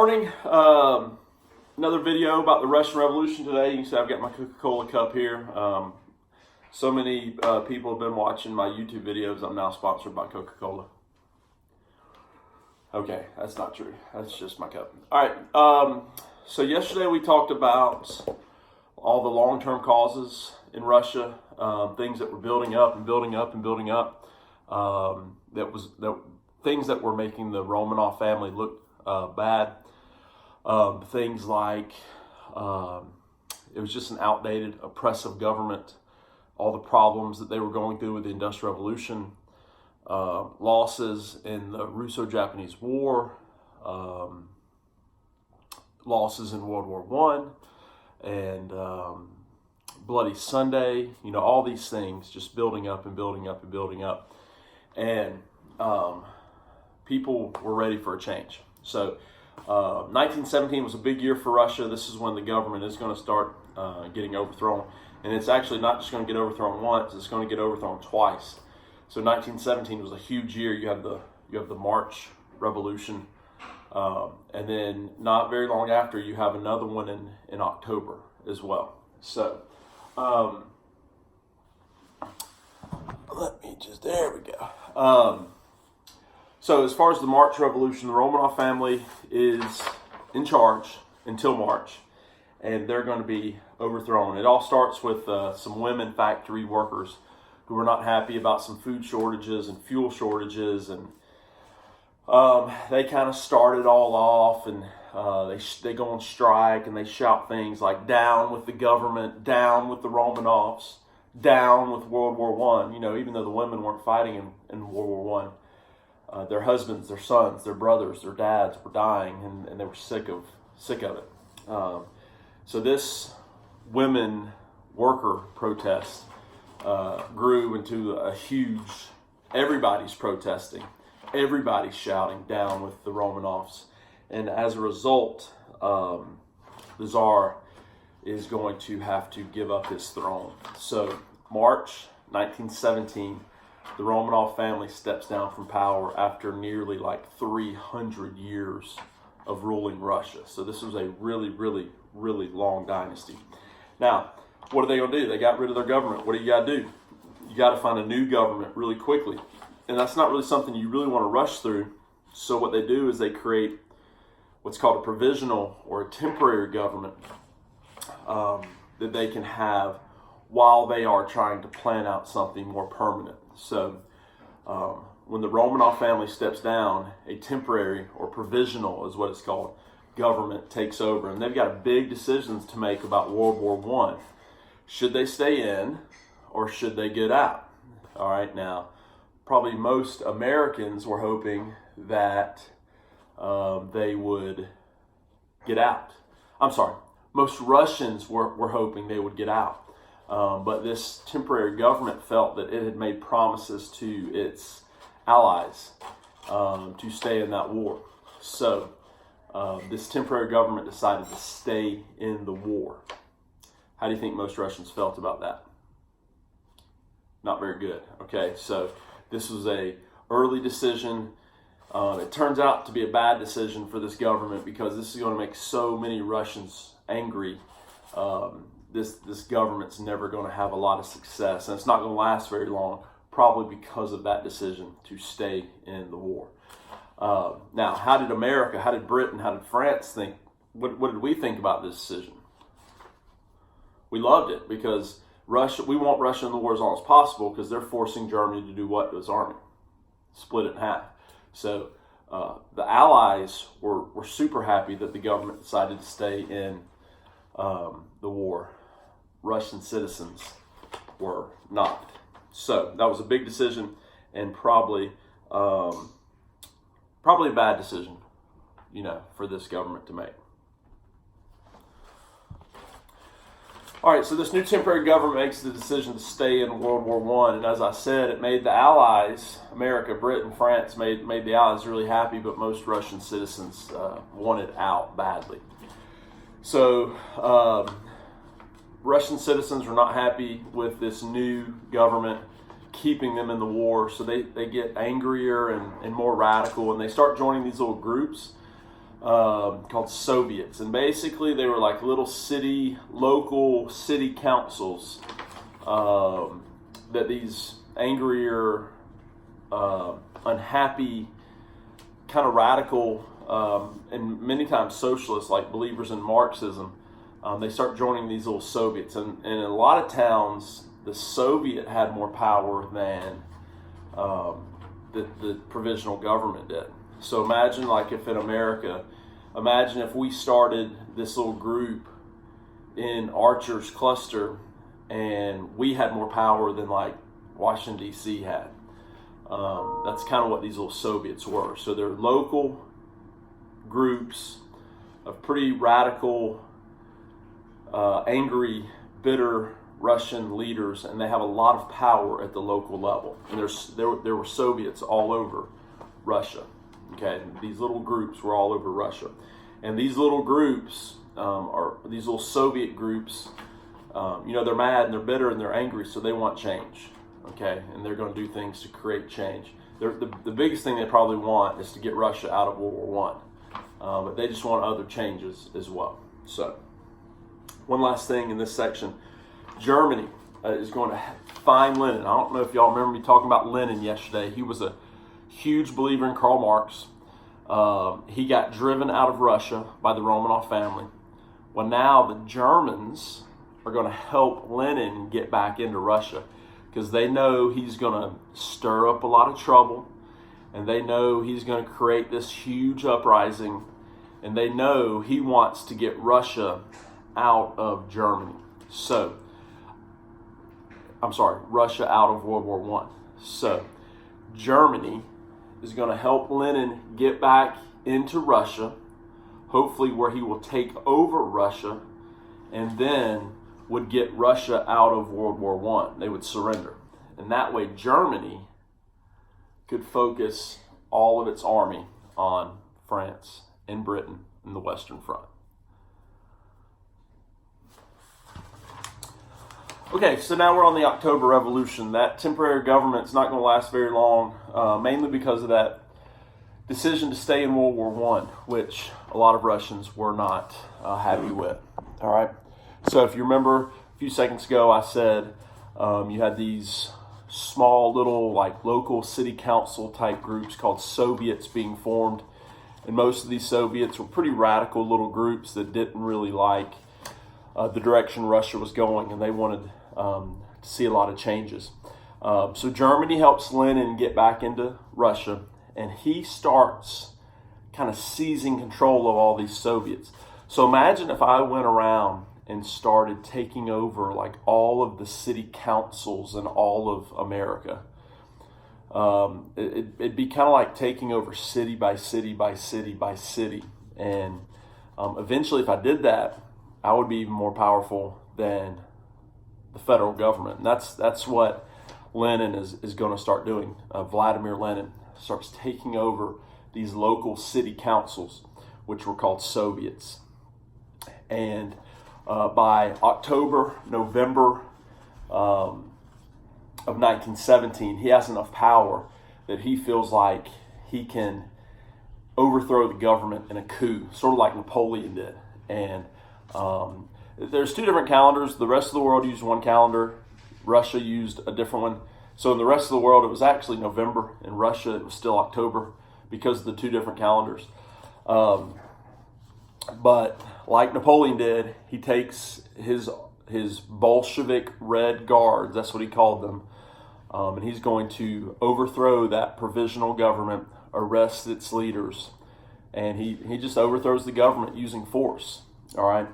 morning. Another video about the Russian Revolution today. You can see I've got my Coca-Cola cup here. So many people have been watching my YouTube videos. I'm now sponsored by Coca-Cola. Okay, that's not true. That's just my cup. All right. So yesterday we talked about all the long-term causes in Russia, things that were building up and building up and building up. Things that were making the Romanov family look bad. Things like it was just an outdated, oppressive government. All the problems that they were going through with the Industrial Revolution, losses in the Russo-Japanese War, losses in World War I, and Bloody Sunday. You know, all these things just building up and building up and building up, and people were ready for a change. So 1917 was a big year for Russia. This is when the government is going to start getting overthrown. And it's actually not just going to get overthrown once, it's going to get overthrown twice. So 1917 was a huge year. You have the March Revolution. And then not very long after, you have another one in October as well. So there we go. So as far as the March Revolution, the Romanov family is in charge until March, and they're going to be overthrown. It all starts with some women factory workers who were not happy about some food shortages and fuel shortages, and they kind of start it all off, and they go on strike, and they shout things like "down with the government," "down with the Romanovs," "down with World War I." You know, even though the women weren't fighting in World War I. Their husbands, their sons, their brothers, their dads were dying, and they were sick of it. So this women worker protest grew into a huge, everybody's protesting, everybody's shouting down with the Romanovs. And as a result, the Tsar is going to have to give up his throne. So March 1917, the Romanov family steps down from power after nearly 300 years of ruling Russia. So this was a really, really, really long dynasty. Now, what are they going to do? They got rid of their government. What do you got to do? You got to find a new government really quickly. And that's not really something you really want to rush through. So what they do is they create what's called a provisional or a temporary government that they can have while they are trying to plan out something more permanent. So when the Romanov family steps down, a temporary or provisional is what it's called, government takes over. And they've got big decisions to make about World War I. Should they stay in or should they get out? All right, now, probably most Americans were hoping that they would get out. I'm sorry, most Russians were hoping they would get out. But this temporary government felt that it had made promises to its allies to stay in that war. So this temporary government decided to stay in the war. How do you think most Russians felt about that? Not very good. Okay, so this was an early decision. It turns out to be a bad decision for this government because this is going to make so many Russians angry. This government's never going to have a lot of success, and it's not going to last very long, probably because of that decision to stay in the war. Now, how did America, how did Britain, how did France think? What did we think about this decision? We loved it because we want Russia in the war as long as possible because they're forcing Germany to do what to its army? Split it in half. So the Allies were super happy that the government decided to stay in the war. Russian citizens were not. So that was a big decision and probably a bad decision, for this government to make. All right, so this new temporary government makes the decision to stay in World War I, and as I said, it made the Allies, America, Britain, France, made the Allies really happy, but most Russian citizens wanted out badly. So Russian citizens were not happy with this new government keeping them in the war, so they get angrier and more radical, and they start joining these little groups called Soviets, and basically they were like little local city councils that these angrier, unhappy, kind of radical, and many times socialists, like believers in Marxism, they start joining these little Soviets. And in a lot of towns, the Soviet had more power than the provisional government did. So imagine, like, if in America, imagine if we started this little group in Archer's cluster and we had more power than, like, Washington, D.C. had. That's kind of what these little Soviets were. So they're local groups of pretty radical, angry, bitter Russian leaders, and they have a lot of power at the local level. And there were Soviets all over Russia. Okay, these little groups were all over Russia, and these little groups are these little Soviet groups. They're mad and they're bitter and they're angry, so they want change. Okay, and they're going to do things to create change. The biggest thing they probably want is to get Russia out of World War I, but they just want other changes as well. So, one last thing in this section, Germany is going to find Lenin. I don't know if y'all remember me talking about Lenin yesterday. He was a huge believer in Karl Marx. He got driven out of Russia by the Romanov family. Well, now the Germans are going to help Lenin get back into Russia because they know he's going to stir up a lot of trouble, and they know he's going to create this huge uprising, and they know he wants to get Russia out of Germany. Russia out of World War I. So Germany is going to help Lenin get back into Russia, hopefully where he will take over Russia, and then would get Russia out of World War I. They would surrender. And that way Germany could focus all of its army on France and Britain and the Western Front. Okay, so now we're on the October Revolution. That temporary government's not going to last very long, mainly because of that decision to stay in World War I, which a lot of Russians were not happy with. All right. So if you remember a few seconds ago, I said you had these small little, like, local city council type groups called Soviets being formed, and most of these Soviets were pretty radical little groups that didn't really like the direction Russia was going, and they wanted to see a lot of changes. So Germany helps Lenin get back into Russia, and he starts kind of seizing control of all these Soviets. So imagine if I went around and started taking over, like, all of the city councils in all of America. It'd be kind of like taking over city by city by city by city. And eventually, if I did that, I would be even more powerful than the federal government. And that's what Lenin is going to start doing. Vladimir Lenin starts taking over these local city councils, which were called Soviets. And by October, November of 1917, he has enough power that he feels like he can overthrow the government in a coup, sort of like Napoleon did. And there's two different calendars. The rest of the world used one calendar. Russia used a different one. So in the rest of the world, it was actually November. In Russia, it was still October because of the two different calendars. But like Napoleon did, he takes his Bolshevik Red Guards, that's what he called them, and he's going to overthrow that provisional government, arrest its leaders, and he just overthrows the government using force, all right?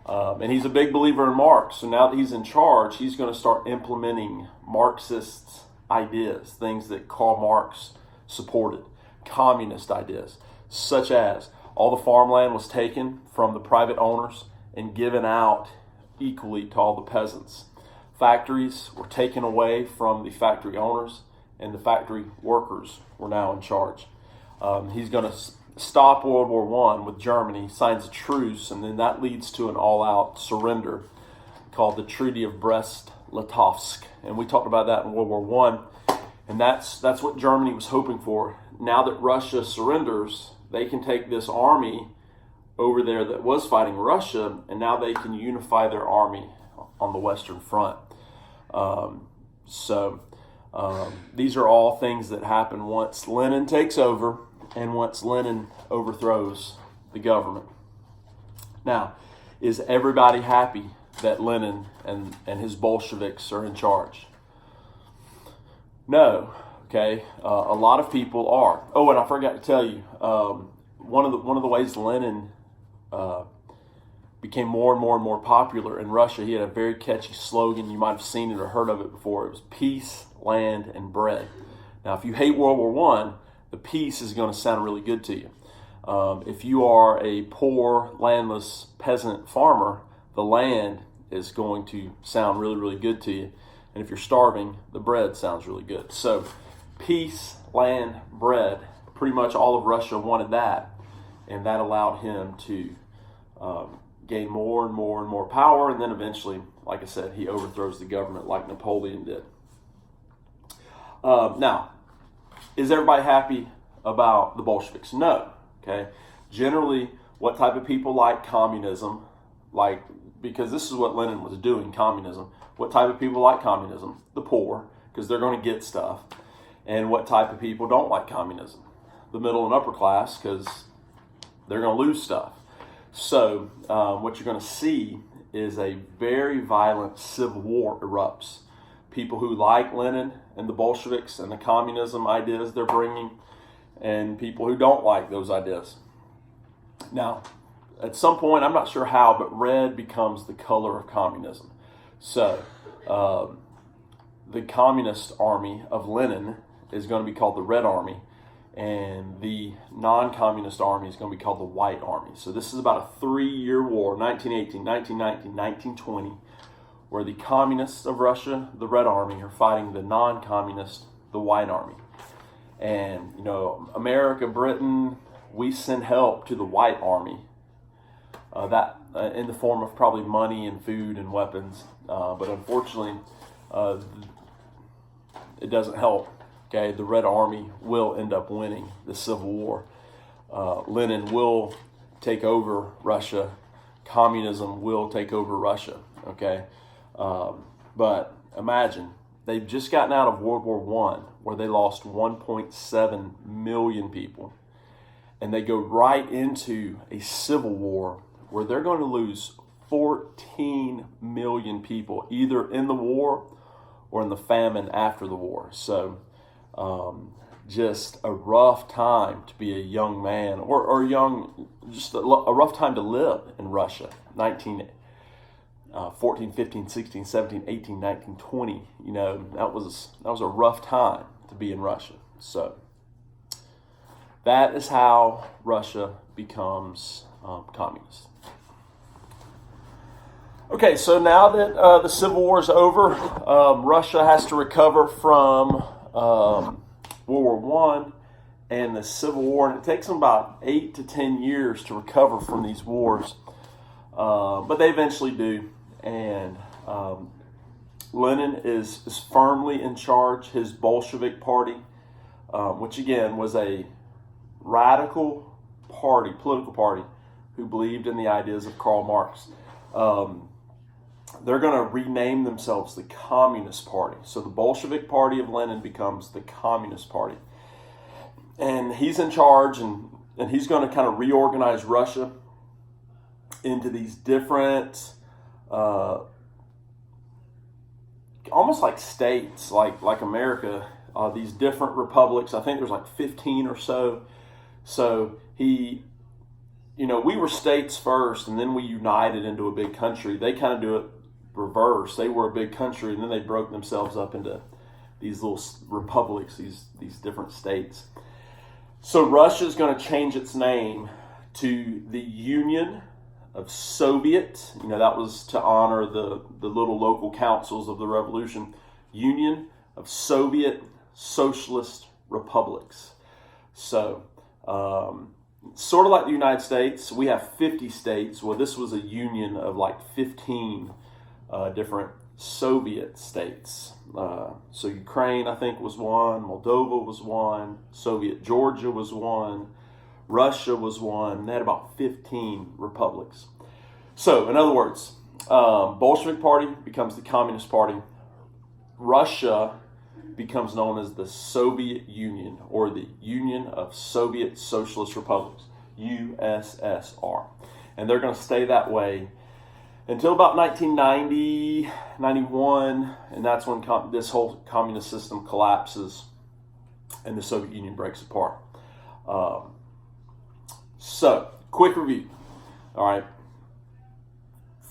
And he's a big believer in Marx, so now that he's in charge, he's going to start implementing Marxist ideas, things that Karl Marx supported, communist ideas, such as all the farmland was taken from the private owners and given out equally to all the peasants. Factories were taken away from the factory owners, and the factory workers were now in charge. He's going to stop World War I with Germany, signs a truce, and then that leads to an all-out surrender called the Treaty of Brest-Litovsk. And we talked about that in World War I, and that's what Germany was hoping for. Now that Russia surrenders, they can take this army over there that was fighting Russia, and now they can unify their army on the Western Front. These are all things that happen once Lenin takes over and once Lenin overthrows the government. Now, is everybody happy that Lenin and his Bolsheviks are in charge? No. Okay, a lot of people are. Oh, and I forgot to tell you, one of the ways Lenin became more and more popular in Russia, he had a very catchy slogan. You might have seen it or heard of it before. It was peace, land, and bread. Now, if you hate World War I, the peace is going to sound really good to you. If you are a poor, landless peasant farmer, the land is going to sound really, really good to you. And if you're starving, the bread sounds really good. So, peace, land, bread. Pretty much all of Russia wanted that. And that allowed him to gain more and more power. And then eventually, like I said, he overthrows the government like Napoleon did. Now, is everybody happy about the Bolsheviks? No. Okay. Generally, what type of people like communism? Because this is what Lenin was doing, communism. What type of people like communism? The poor, because they're going to get stuff. And what type of people don't like communism? The middle and upper class, because they're going to lose stuff. So what you're going to see is a very violent civil war erupts. People who like Lenin and the Bolsheviks and the communism ideas they're bringing, and people who don't like those ideas. Now, at some point, I'm not sure how, but red becomes the color of communism. So the communist army of Lenin is going to be called the Red Army, and the non-communist army is going to be called the White Army. So this is about a 3-year war, 1918, 1919, 1920, where the communists of Russia, the Red Army, are fighting the non-communist, the White Army. And, America, Britain, we send help to the White Army, in the form of probably money and food and weapons. But unfortunately, it doesn't help. Okay, the Red Army will end up winning the Civil War. Lenin will take over Russia. Communism will take over Russia. Okay, but imagine they've just gotten out of World War I, where they lost 1.7 million people, and they go right into a civil war where they're going to lose 14 million people, either in the war or in the famine after the war. So just a rough time to be a young man or just a rough time to live in Russia. 14, 15, 16, 17, 18, 19, 20. That was a rough time to be in Russia. So that is how Russia becomes communist. Okay, so now that the Civil War is over, Russia has to recover from World War I and the Civil War, and it takes them about 8 to 10 years to recover from these wars, but they eventually do. And Lenin is firmly in charge. His Bolshevik party, which again was a radical party, political party, who believed in the ideas of Karl Marx. They're going to rename themselves the Communist Party. So the Bolshevik Party of Lenin becomes the Communist Party. And he's in charge, and he's going to kind of reorganize Russia into these different, almost like states, like America, these different republics. I think there's like 15 or so. So we were states first, and then we united into a big country. They kind of do it reverse. They were a big country, and then they broke themselves up into these little republics, these different states. So Russia is going to change its name to the Union of Soviet. That was to honor the little local councils of the revolution. Union of Soviet Socialist Republics. So, sort of like the United States, we have 50 states. Well, this was a union of like 15 different Soviet states. So Ukraine, I think, was one. Moldova was one. Soviet Georgia was one. Russia was one. They had about 15 republics. So, in other words, Bolshevik Party becomes the Communist Party. Russia becomes known as the Soviet Union, or the Union of Soviet Socialist Republics, USSR. And they're going to stay that way until about 1990, 91, and that's when this whole communist system collapses and the Soviet Union breaks apart. So, quick review. All right.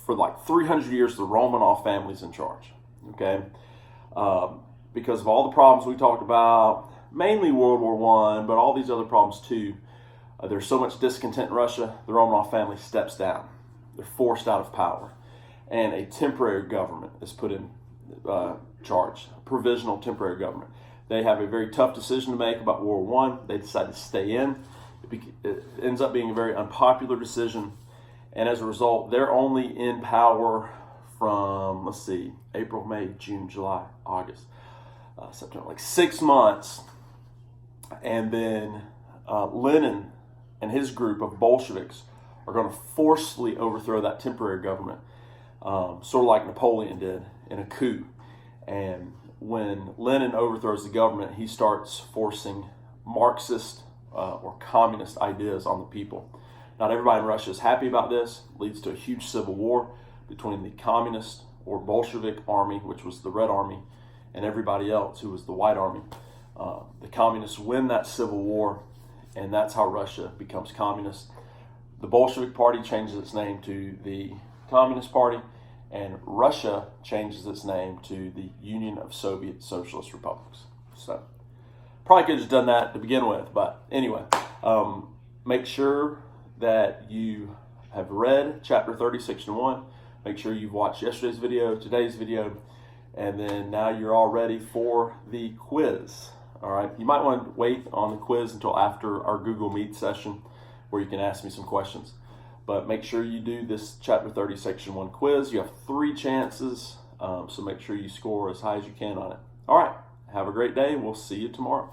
For like 300 years, the Romanov family's in charge. Okay. Because of all the problems we talked about, mainly World War I, but all these other problems too. There's so much discontent in Russia, the Romanov family steps down. They're forced out of power. And a temporary government is put in charge, a provisional temporary government. They have a very tough decision to make about World War I. They decide to stay in. It ends up being a very unpopular decision. And as a result, they're only in power from, April, May, June, July, August, September, like 6 months. And then Lenin and his group of Bolsheviks are going to forcefully overthrow that temporary government, sort of like Napoleon did in a coup. And when Lenin overthrows the government, he starts forcing Marxist or communist ideas on the people. Not everybody in Russia is happy about this. It leads to a huge civil war between the communist or Bolshevik army, which was the Red Army, and everybody else who was the White Army. The communists win that civil war, and that's how Russia becomes communist. The Bolshevik Party changes its name to the Communist Party, and Russia changes its name to the Union of Soviet Socialist Republics. So, probably could have just done that to begin with, but anyway, make sure that you have read chapter 30, section 1. Make sure you've watched yesterday's video, today's video, and then now you're all ready for the quiz. All right, you might want to wait on the quiz until after our Google Meet session where you can ask me some questions. But make sure you do this chapter 30, section 1 quiz. You have 3 chances, so make sure you score as high as you can on it. All right, have a great day. We'll see you tomorrow.